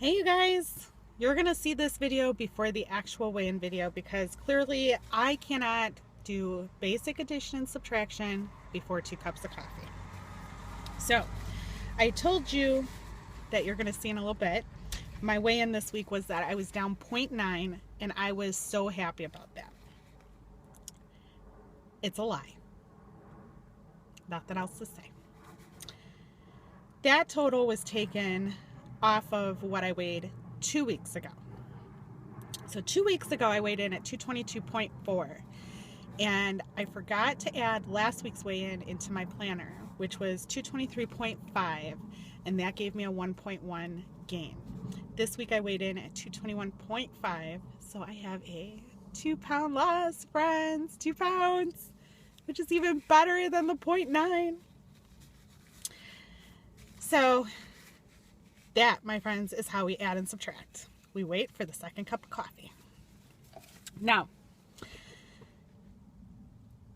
Hey you guys, you're gonna see this video before the actual weigh-in video because clearly I cannot do basic addition and subtraction before 2 cups of coffee. So I told you that you're gonna see in a little bit. My weigh-in this week was that I was down 0.9 and I was so happy about that. It's a lie. Nothing else to say. That total was taken off of what I weighed 2 weeks ago. So 2 weeks ago I weighed in at 222.4 and I forgot to add last week's weigh-in into my planner, which was 223.5, and that gave me a 1.1 gain. This week I weighed in at 221.5, so I have a 2-pound loss, friends. 2 pounds, which is even better than the 0.9. So that, my friends, is how we add and subtract. We wait for the second cup of coffee. Now,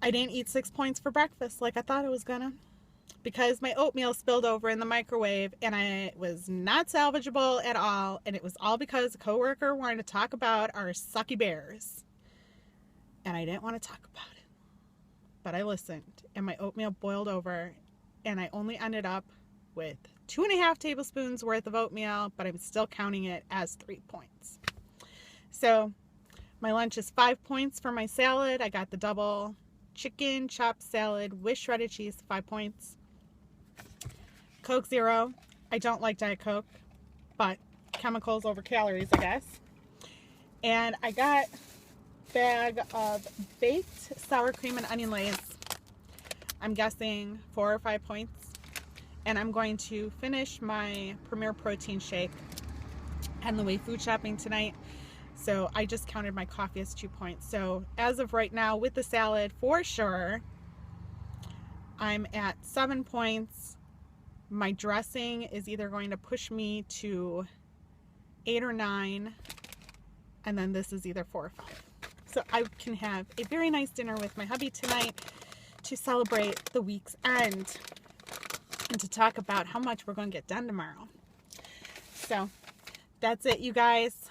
I didn't eat 6 points for breakfast like I thought I was gonna, because my oatmeal spilled over in the microwave and it was not salvageable at all, and it was all because a coworker wanted to talk about our sucky bears. And I didn't want to talk about it. But I listened, and my oatmeal boiled over, and I only ended up with 2.5 tablespoons worth of oatmeal, but I'm still counting it as 3 points. So my lunch is 5 points for my salad. I got the double chicken chopped salad with shredded cheese, 5 points. Coke Zero. I don't like Diet Coke, but chemicals over calories, I guess. And I got a bag of baked sour cream and onion lays. I'm guessing 4 or 5 points. And I'm going to finish my Premier Protein shake and the way food shopping tonight. So I just counted my coffee as 2 points. So as of right now, with the salad, for sure, I'm at 7 points. My dressing is either going to push me to 8 or 9. And then this is either 4 or 5. So I can have a very nice dinner with my hubby tonight to celebrate the week's end, and to talk about how much we're going to get done tomorrow. So that's it, you guys.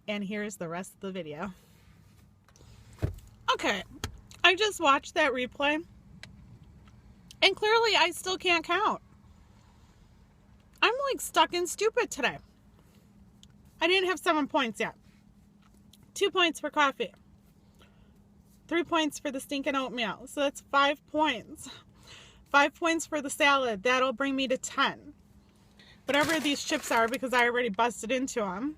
And here's the rest of the video. Okay, I just watched that replay, and clearly I still can't count. I'm like stuck in stupid today. I didn't have 7 points yet. 2 points for coffee. 3 points for the stinking oatmeal. So that's 5 points. 5 points for the salad. That'll bring me to 10. Whatever these chips are, because I already busted into them.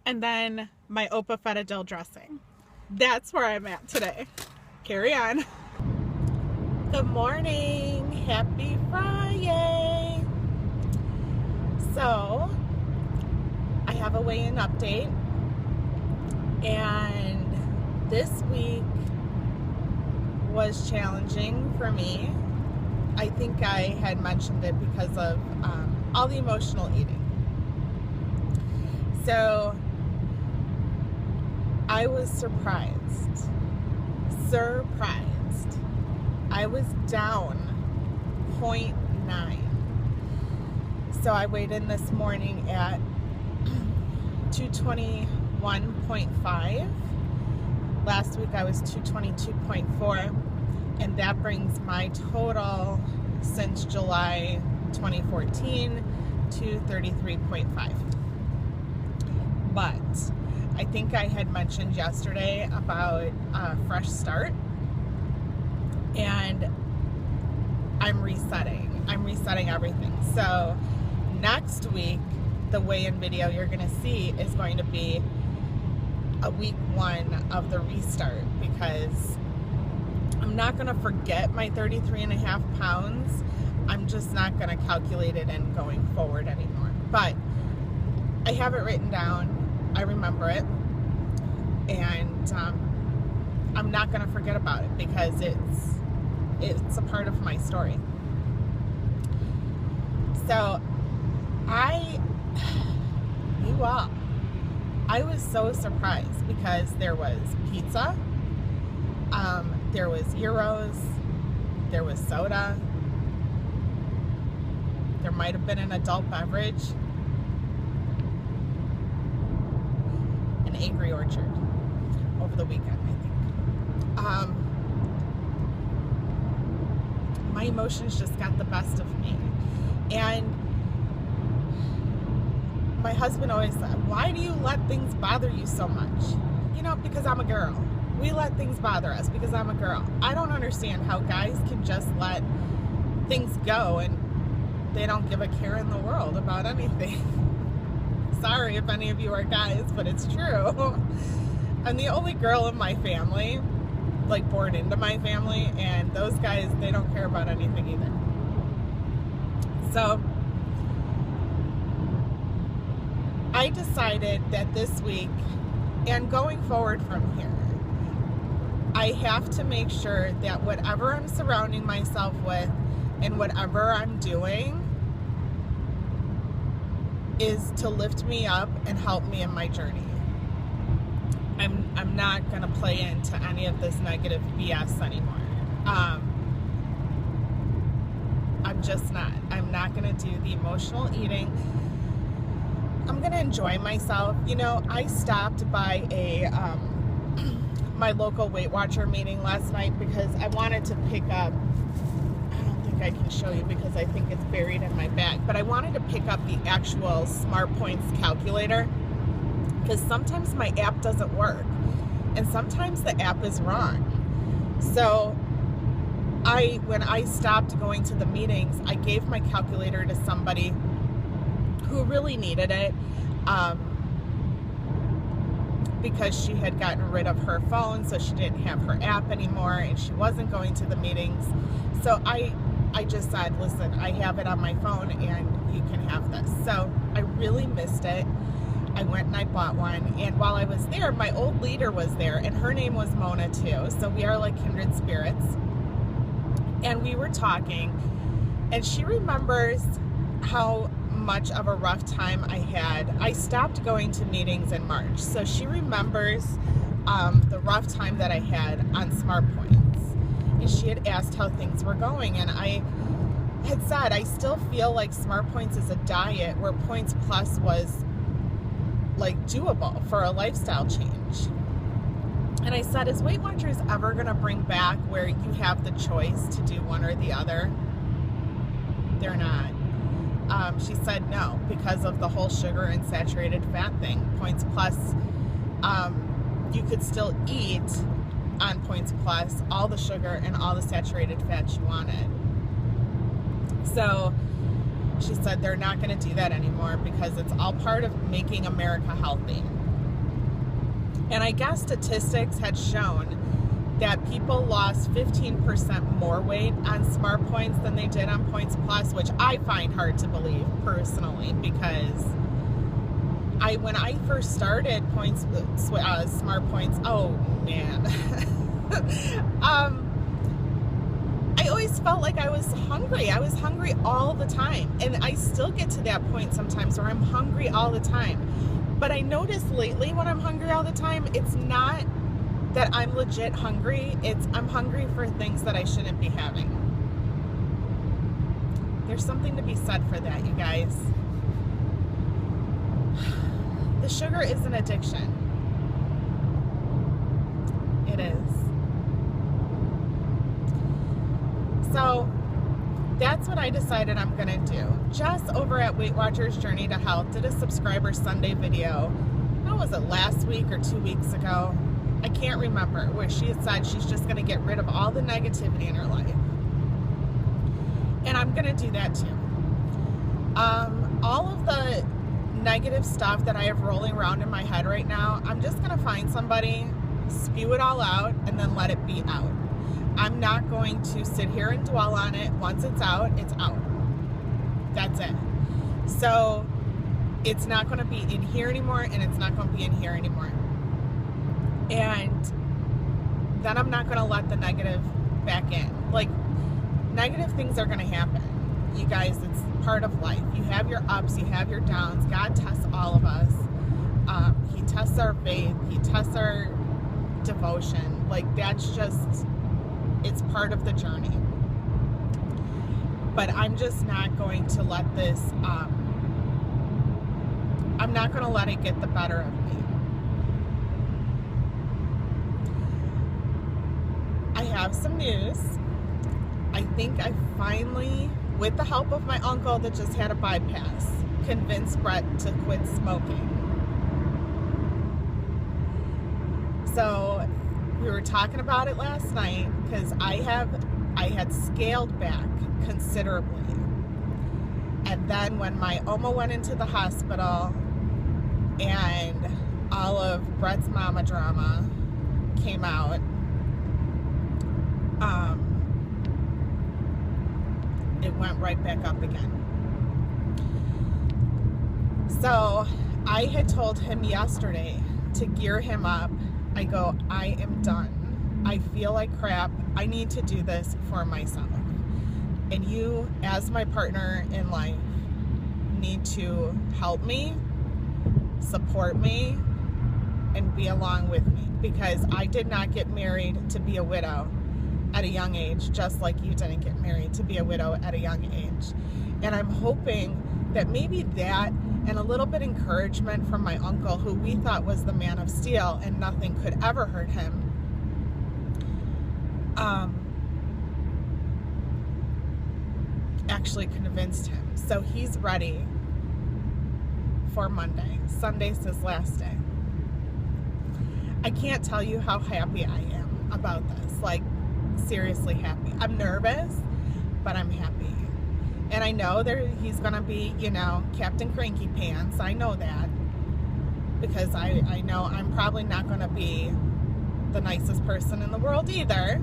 And then my Opa feta dill dressing. That's where I'm at today. Carry on. Good morning. Happy Friday. So, I have a weigh-in update. And this week was challenging for me. I think I had mentioned it because of all the emotional eating. So I was surprised. I was down 0.9. So I weighed in this morning at 221.5. Last week I was 222.4, and that brings my total since July 2014 to 33.5. But I think I had mentioned yesterday about a fresh start, and I'm resetting everything. So next week, the weigh-in video you're going to see is going to be a week 1 of the restart, because I'm not going to forget my 33.5 pounds. I'm just not going to calculate it in going forward anymore. But I have it written down. I remember it. And I'm not going to forget about it, because it's a part of my story. So I was so surprised, because there was pizza, there was gyros, there was soda, there might have been an adult beverage, an Angry Orchard over the weekend, I think. My emotions just got the best of me. And my husband always said, why do you let things bother you so much? You know, because I'm a girl. We let things bother us because I'm a girl. I don't understand how guys can just let things go and they don't give a care in the world about anything. Sorry if any of you are guys, but it's true. I'm the only girl in my family, like born into my family, and those guys, they don't care about anything either. So I decided that this week and going forward from here, I have to make sure that whatever I'm surrounding myself with and whatever I'm doing is to lift me up and help me in my journey. I'm not going to play into any of this negative BS anymore. I'm just not. I'm not going to do the emotional eating. I'm going to enjoy myself. You know, I stopped by my local Weight Watcher meeting last night because I wanted to pick up, I don't think I can show you because I think it's buried in my bag, but I wanted to pick up the actual SmartPoints calculator because sometimes my app doesn't work and sometimes the app is wrong. So when I stopped going to the meetings, I gave my calculator to somebody who really needed it, because she had gotten rid of her phone, so she didn't have her app anymore, and she wasn't going to the meetings. So I just said, listen, I have it on my phone, and you can have this. So I really missed it. I went and I bought one, and while I was there, my old leader was there, and her name was Mona too, so we are like kindred spirits. And we were talking, and she remembers how much of a rough time I had. I stopped going to meetings in March, so she remembers the rough time that I had on SmartPoints, and she had asked how things were going, and I had said I still feel like SmartPoints is a diet where Points Plus was like doable for a lifestyle change. And I said, is Weight Watchers ever going to bring back where you have the choice to do one or the other? They're not. She said no, because of the whole sugar and saturated fat thing. Points Plus, you could still eat on Points Plus all the sugar and all the saturated fat you wanted. So she said they're not going to do that anymore because it's all part of making America healthy. And I guess statistics had shown that people lost 15% more weight on SmartPoints than they did on Points Plus, which I find hard to believe personally, because when I first started SmartPoints, oh man, I always felt like I was hungry. I was hungry all the time, and I still get to that point sometimes where I'm hungry all the time. But I noticed lately when I'm hungry all the time, it's not that I'm legit hungry, I'm hungry for things that I shouldn't be having. There's something to be said for that, you guys. The sugar is an addiction. It is. So that's what I decided I'm gonna do. Jess over at Weight Watchers Journey to Health did a subscriber Sunday video. How was it, last week or 2 weeks ago? I can't remember, where she had said she's just going to get rid of all the negativity in her life. And I'm going to do that too. All of the negative stuff that I have rolling around in my head right now, I'm just going to find somebody, spew it all out, and then let it be out. I'm not going to sit here and dwell on it. Once it's out, it's out. That's it. So it's not going to be in here anymore, and it's not going to be in here anymore. And then I'm not going to let the negative back in. Like, negative things are going to happen. You guys, it's part of life. You have your ups, you have your downs. God tests all of us. He tests our faith. He tests our devotion. Like, that's just, it's part of the journey. But I'm just not going to let this, I'm not going to let it get the better of me. have some news. I think I finally, with the help of my uncle that just had a bypass, convinced Brett to quit smoking. So we were talking about it last night because I had scaled back considerably. And then when my Oma went into the hospital and all of Brett's mama drama came out, it went right back up again. So I had told him yesterday to gear him up. I go, I am done. I feel like crap. I need to do this for myself. And you, as my partner in life, need to help me, support me, and be along with me. Because I did not get married to be a widow at a young age, just like you didn't get married to be a widow at a young age. And I'm hoping that maybe that and a little bit of encouragement from my uncle, who we thought was the man of steel and nothing could ever hurt him, actually convinced him. So he's ready for Monday. Sunday's his last day. I can't tell you how happy I am about this. Like, seriously happy. I'm nervous, but I'm happy. And I know he's going to be, Captain Cranky Pants. I know that. Because I know I'm probably not going to be the nicest person in the world either.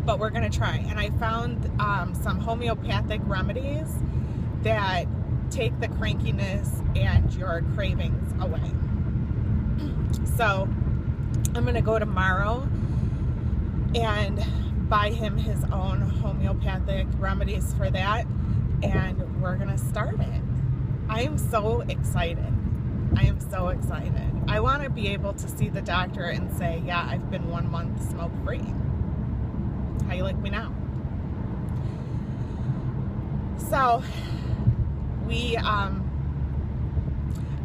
But we're going to try. And I found some homeopathic remedies that take the crankiness and your cravings away. So I'm going to go tomorrow and buy him his own homeopathic remedies for that, and we're going to start it. I am so excited. I am so excited. I want to be able to see the doctor and say, yeah, I've been 1 month smoke-free. How you like me now? So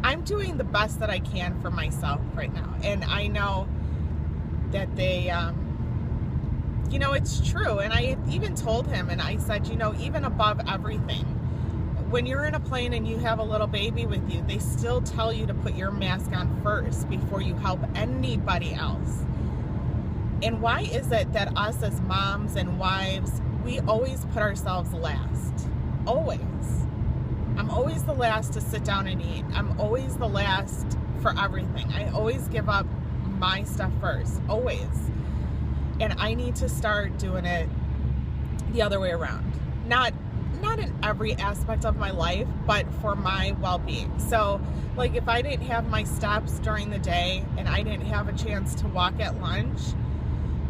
I'm doing the best that I can for myself right now. And I know that they, it's true. And I even told him, and I said, even above everything, when you're in a plane and you have a little baby with you, they still tell you to put your mask on first before you help anybody else. And why is it that us as moms and wives, we always put ourselves last? Always. I'm always the last to sit down and eat. I'm always the last for everything. I always give up my stuff first. Always. And I need to start doing it the other way around. Not in every aspect of my life, but for my well-being. So, like, if I didn't have my steps during the day and I didn't have a chance to walk at lunch,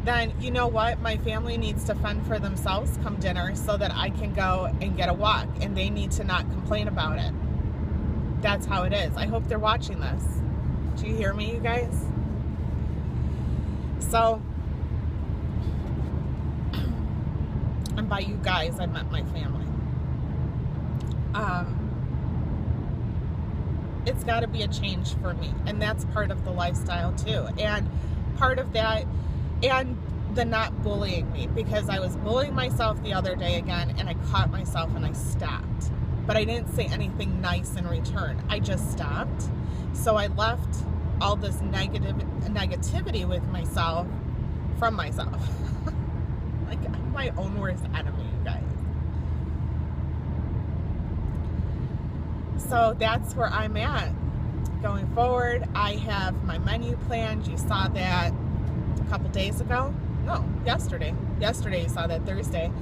then you know what? My family needs to fend for themselves come dinner so that I can go and get a walk, and they need to not complain about it. That's how it is. I hope they're watching this. Do you hear me, you guys? So, and by you guys, I meant my family. It's got to be a change for me, and that's part of the lifestyle too. And part of that, and the not bullying me, because I was bullying myself the other day again, and I caught myself and I stopped. But I didn't say anything nice in return. I just stopped. So I left all this negativity with myself from myself. Like, I'm my own worst enemy, you guys. So that's where I'm at. Going forward, I have my menu planned. You saw that a couple days ago. No, yesterday. Yesterday you saw that, Thursday.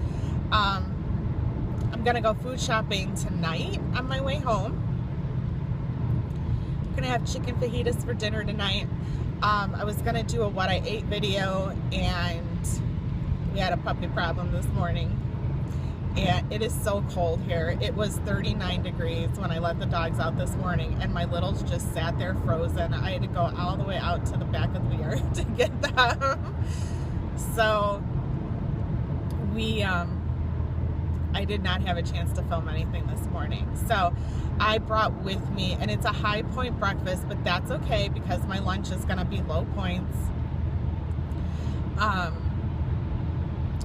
I'm going to go food shopping tonight on my way home. I'm going to have chicken fajitas for dinner tonight. I was going to do a what I ate video, and we had a puppy problem this morning. And it is so cold here. It was 39 degrees when I let the dogs out this morning, and my littles just sat there frozen. I had to go all the way out to the back of the yard to get them. So I did not have a chance to film anything this morning. So I brought with me, and it's a high point breakfast, but that's okay because my lunch is going to be low points.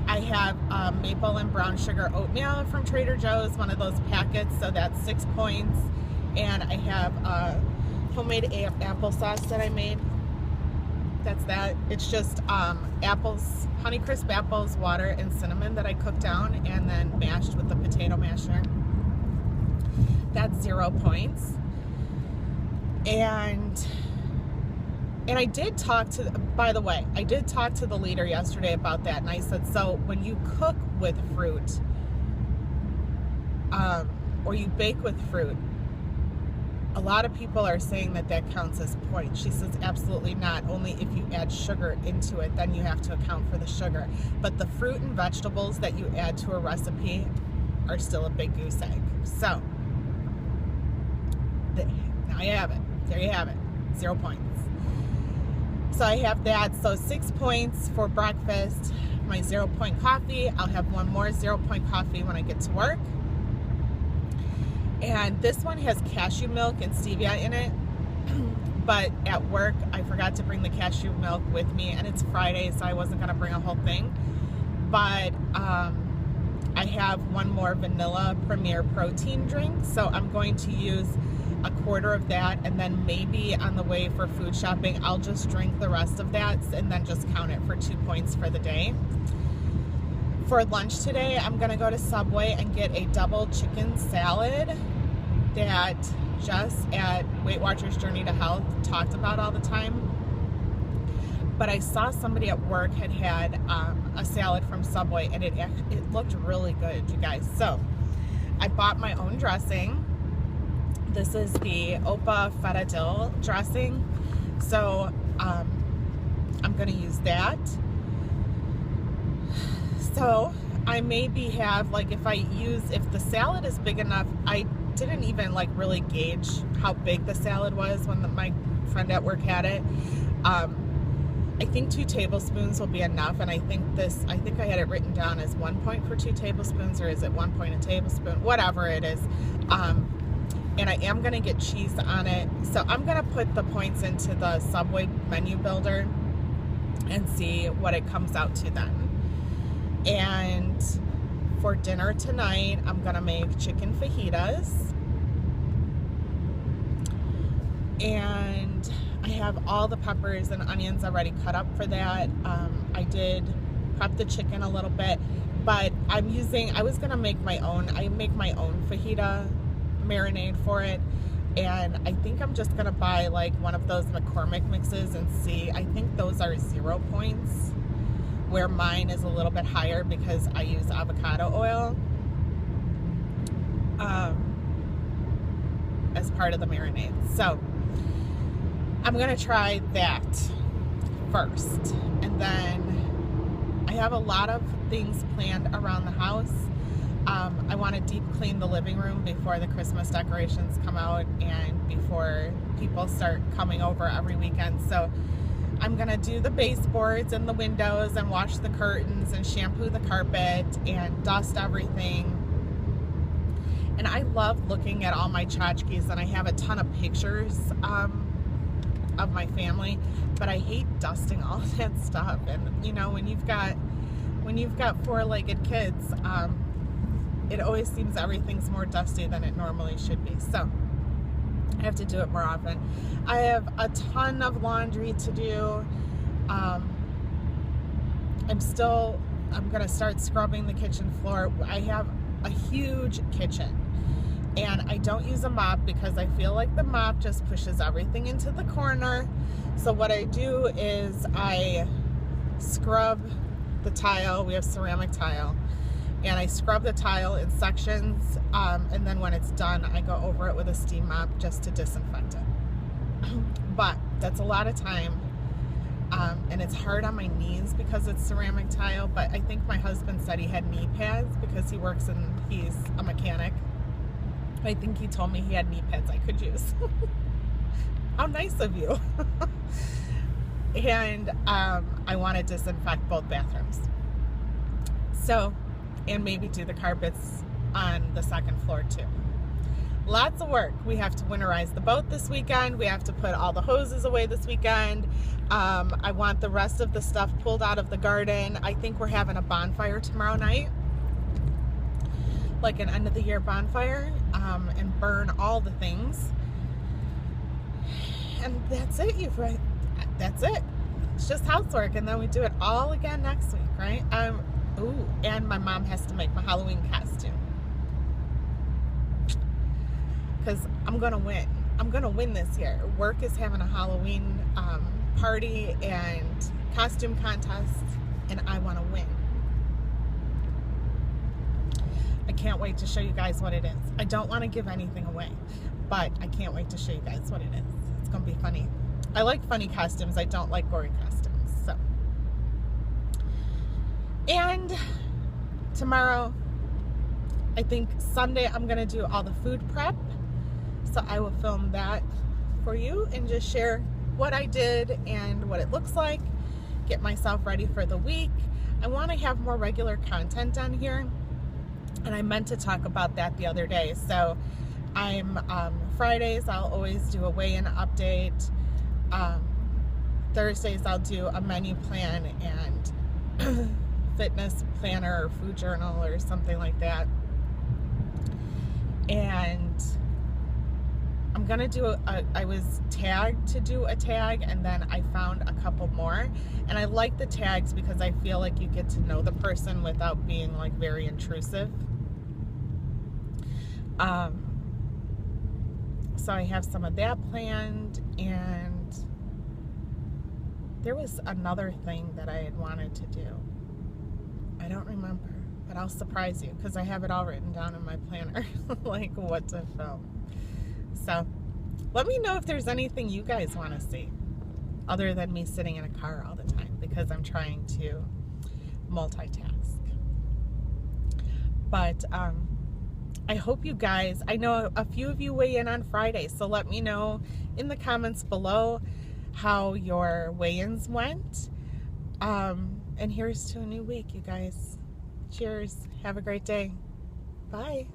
I have maple and brown sugar oatmeal from Trader Joe's, one of those packets, so that's 6 points. And I have homemade applesauce that I made. That's that. It's just apples, Honeycrisp apples, water, and cinnamon that I cooked down and then mashed with the potato masher. That's 0 points. And I did talk to, by the way, I did talk to the leader yesterday about that, and I said, so when you cook with fruit, or you bake with fruit, a lot of people are saying that that counts as points. She says absolutely not. Only if you add sugar into it, then you have to account for the sugar. But the fruit and vegetables that you add to a recipe are still a big goose egg. So, now you have it. There you have it. 0 points. So I have that. So 6 points for breakfast. My 0 point coffee. I'll have one more 0 point coffee when I get to work. And this one has cashew milk and stevia in it. But at work, I forgot to bring the cashew milk with me. And it's Friday, so I wasn't going to bring a whole thing. But I have one more vanilla Premier protein drink. So I'm going to use a quarter of that, and then maybe on the way for food shopping, I'll just drink the rest of that and then just count it for 2 points for the day. For lunch today, I'm going to go to Subway and get a double chicken salad that Jess at Weight Watchers Journey to Health talked about all the time. But I saw somebody at work had a salad from Subway, and it looked really good, you guys. So I bought my own dressing. This is the Opa Feta Dill dressing. So I'm going to use that. So I maybe have, like, if the salad is big enough, I didn't even like really gauge how big the salad was when my friend at work had it. I think 2 tablespoons will be enough, and I think I had it written down as 1 point for 2 tablespoons, or is it 1 point a tablespoon? Whatever it is. And I am going to get cheese on it. So I'm going to put the points into the Subway menu builder and see what it comes out to then. And for dinner tonight, I'm going to make chicken fajitas. And I have all the peppers and onions already cut up for that. I did prep the chicken a little bit, but I was going to make my own. I make my own fajita marinade for it, and I think I'm just gonna buy like one of those McCormick mixes and see. I think those are 0 points, where mine is a little bit higher because I use avocado oil as part of the marinade. So I'm gonna try that first, and then I have a lot of things planned around the house. I want to deep clean the living room before the Christmas decorations come out and before people start coming over every weekend. So I'm going to do the baseboards and the windows and wash the curtains and shampoo the carpet and dust everything. And I love looking at all my tchotchkes, and I have a ton of pictures of my family, but I hate dusting all of that stuff. And you know, when you've got 4-legged kids, it always seems everything's more dusty than it normally should be. So I have to do it more often. I have a ton of laundry to do. I'm going to start scrubbing the kitchen floor. I have a huge kitchen, and I don't use a mop because I feel like the mop just pushes everything into the corner. So what I do is I scrub the tile. We have ceramic tile. And I scrub the tile in sections, and then when it's done, I go over it with a steam mop just to disinfect it. But that's a lot of time, and it's hard on my knees because it's ceramic tile, but I think my husband said he had knee pads because he's a mechanic. I think he told me he had knee pads I could use. How nice of you. And I want to disinfect both bathrooms. So, and maybe do the carpets on the second floor too. lots of work. We have to winterize the boat this weekend. We have to put all the hoses away this weekend. I want the rest of the stuff pulled out of the garden. I think we're having a bonfire tomorrow night, like an end of the year bonfire, and burn all the things. And that's it, that's it. It's just housework, and then we do it all again next week, right? Ooh, and my mom has to make my Halloween costume. Because I'm gonna win. I'm gonna win this year. Work is having a Halloween party and costume contest, and I want to win. I can't wait to show you guys what it is. I don't want to give anything away, but I can't wait to show you guys what it is. It's gonna be funny. I like funny costumes. I don't like gory costumes. So, and tomorrow, I think Sunday, I'm gonna do all the food prep. So I will film that for you and just share what I did and what it looks like, get myself ready for the week. I want to have more regular content on here, and I meant to talk about that the other day. So I'm Fridays, I'll always do a weigh-in update. Thursdays, I'll do a menu plan and fitness planner or food journal or something like that. And I'm gonna do I was tagged to do a tag, and then I found a couple more, and I like the tags because I feel like you get to know the person without being like very intrusive. So I have some of that planned, and there was another thing that I had wanted to do. I don't remember, but I'll surprise you because I have it all written down in my planner, like what to film. So let me know if there's anything you guys want to see other than me sitting in a car all the time, because I'm trying to multitask. But I hope you guys, I know a few of you weigh in on Friday, so let me know in the comments below how your weigh-ins went. And here's to a new week, you guys. Cheers. Have a great day. Bye.